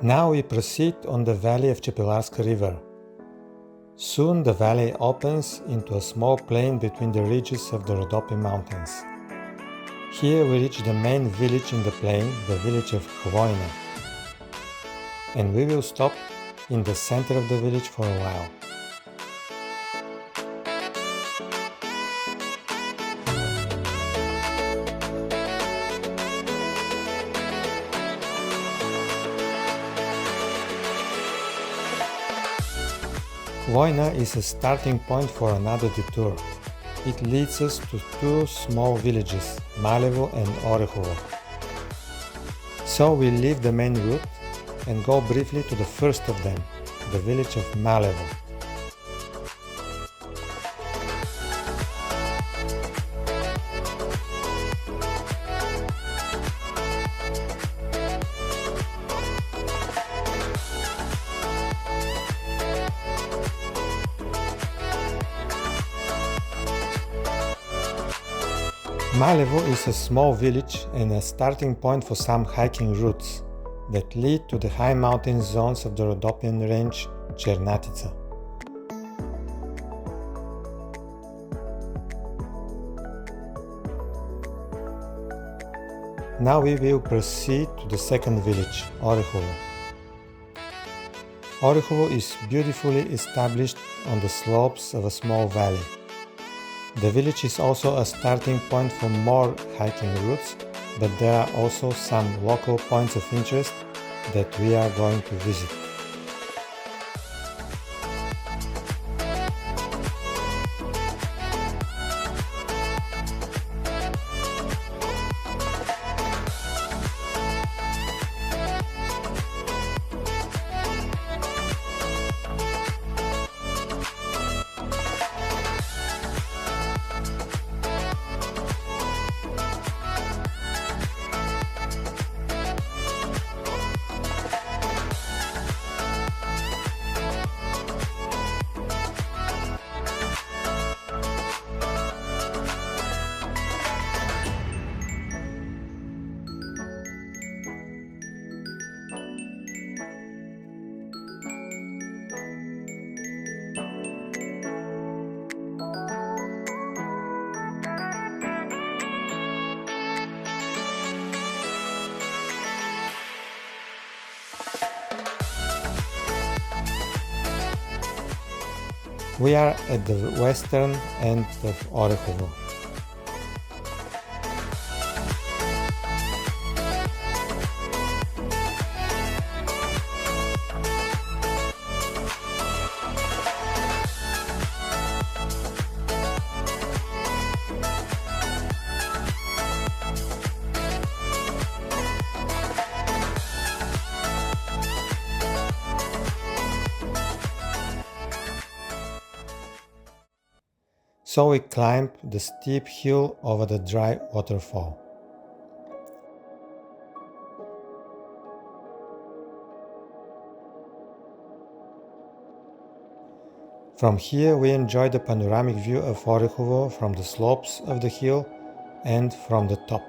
Now we proceed on the valley of Chepelarska River. Soon the valley opens into a small plain between the ridges of the Rhodope Mountains. Here we reach the main village in the plain, the village of Hvoyna. And we will stop in the center of the village for a while. Hvoyna is a starting point for another detour. It leads us to two small villages, Malevo and Orehovo. So we leave the main route and go briefly to the first of them, the village of Malevo. Malevo is a small village and a starting point for some hiking routes that lead to the high mountain zones of the Rhodopian range Chernatica. Now we will proceed to the second village, Orehovo. Orehovo is beautifully established on the slopes of a small valley. The village is also a starting point for more hiking routes, but there are also some local points of interest that we are going to visit. We are at the western end of Orehovo. So we climb the steep hill over the dry waterfall. From here we enjoy the panoramic view of Orehovo from the slopes of the hill and from the top.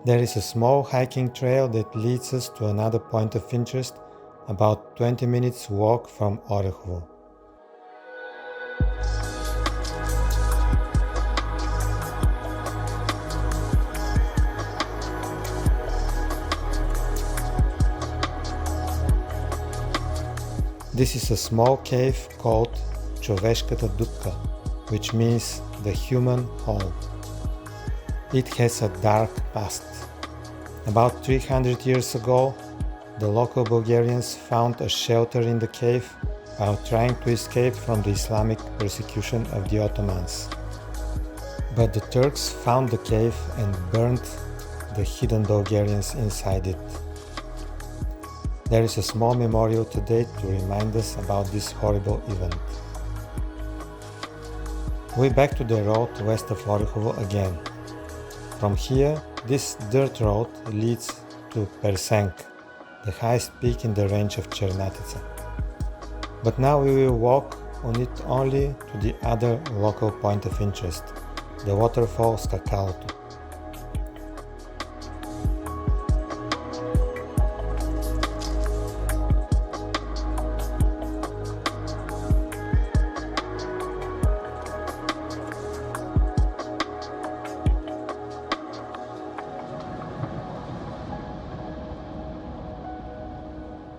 There is a small hiking trail that leads us to another point of interest, about 20 minutes walk from Orehovo. This is a small cave called Човешката дупка, which means the human hole. It has a dark past. About 300 years ago, the local Bulgarians found a shelter in the cave while trying to escape from the Islamic persecution of the Ottomans. But the Turks found the cave and burned the hidden Bulgarians inside it. There is a small memorial today to remind us about this horrible event. We back to the road west of Orehovo again. From here, this dirt road leads to Persenk, the highest peak in the range of Černatica. But now we will walk on it only to the other local point of interest, the waterfall Skakalotu.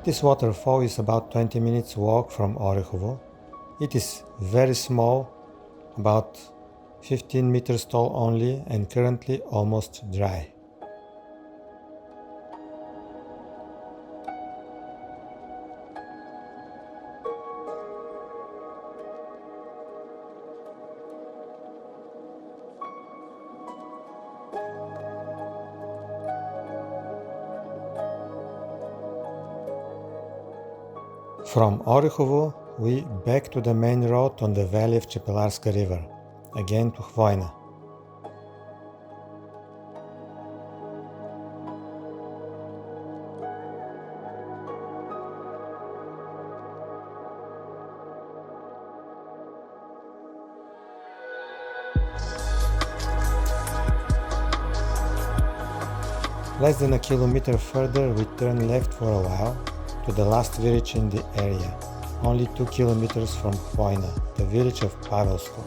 This waterfall is about 20 minutes walk from Orehovo. It is very small, about 15 meters tall only, and currently almost dry. From Orehovo, we back to the main road on the valley of Chepelarska River, again to Hvoyna. Less than a kilometer further, we turn left for a while to the last village in the area, only 2 kilometers from Hvoyna, the village of Pavelsko.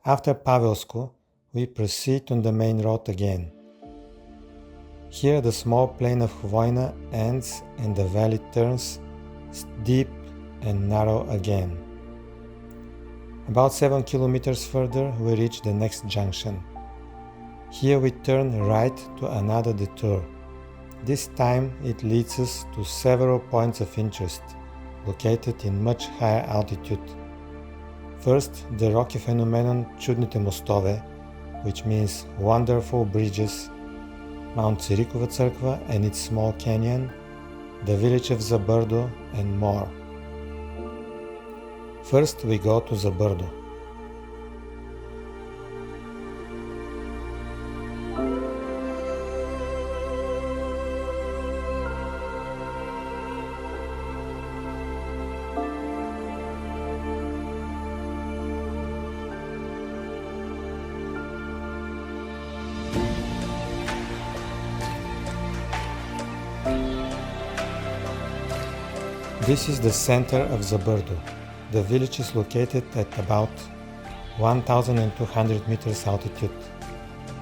After Pavelsko, we proceed on the main road again. Here the small plain of Hvoyna ends and the valley turns deep and narrow again. About 7 kilometers further we reach the next junction. Here we turn right to another detour. This time it leads us to several points of interest, located in much higher altitude. First, the rocky phenomenon Чудните мостове, which means wonderful bridges, Mount Цирикова Църква and its small canyon, the village of Zabardo, and more. First we go to Zabardo. This is the center of Zabardo. The village is located at about 1,200 meters altitude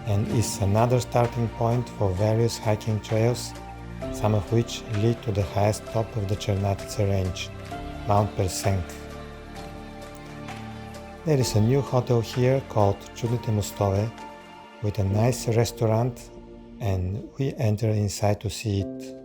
and is another starting point for various hiking trails, some of which lead to the highest top of the Černatica range, Mount Persenk. There is a new hotel here called Чудните мостове with a nice restaurant, and we enter inside to see it.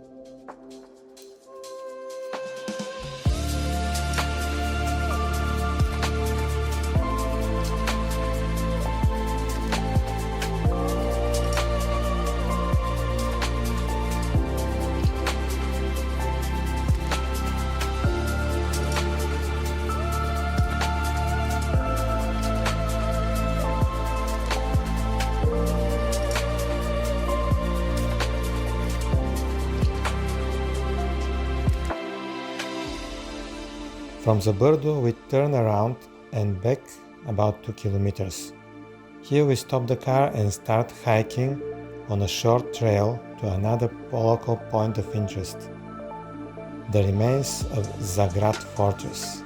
From Zabardo we turn around and back about 2 kilometers. Here we stop the car and start hiking on a short trail to another local point of interest, the remains of Zagrad fortress.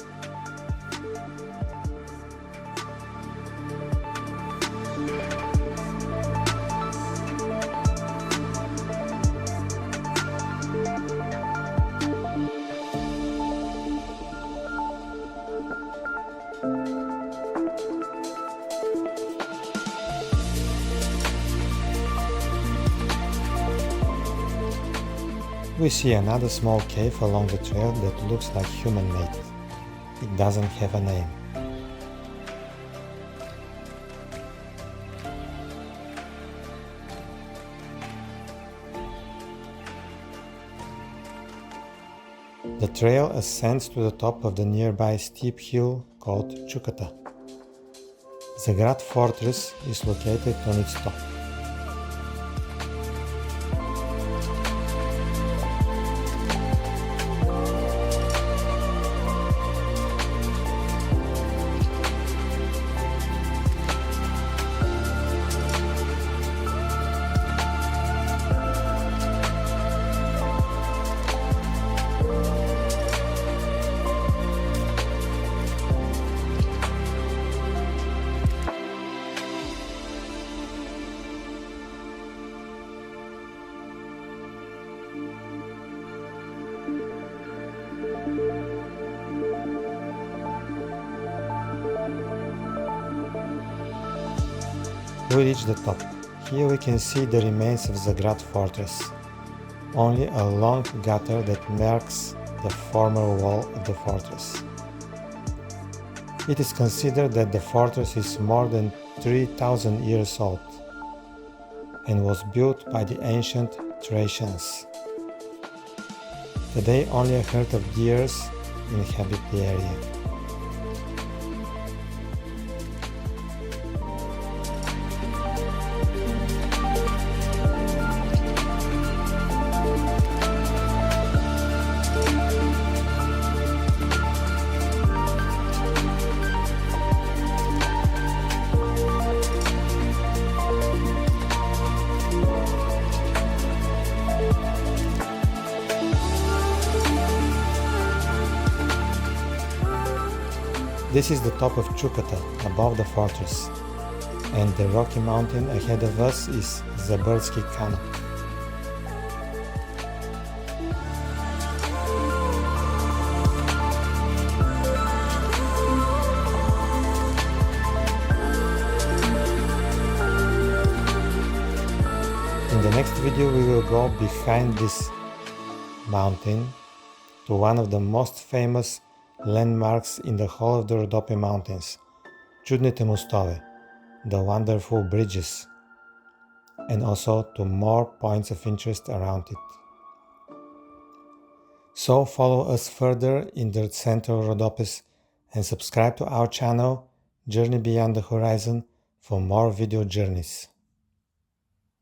We see another small cave along the trail that looks like human-made. It doesn't have a name. The trail ascends to the top of the nearby steep hill called Chukota. Zagrad Fortress is located on its top. We reach the top. Here we can see the remains of Zagrad fortress. Only a long gutter that marks the former wall of the fortress. It is considered that the fortress is more than 3,000 years old and was built by the ancient Thracians. Today only a herd of deers inhabit the area. This is the top of Chukota, above the fortress, and the rocky mountain ahead of us is Zabardsky Kanop. In the next video we will go behind this mountain to one of the most famous landmarks in the whole of the Rhodope Mountains, Чудните мостове, the wonderful bridges, and also to more points of interest around it. So follow us further in the Central Rhodopes and subscribe to our channel Journey Beyond the Horizon for more video journeys.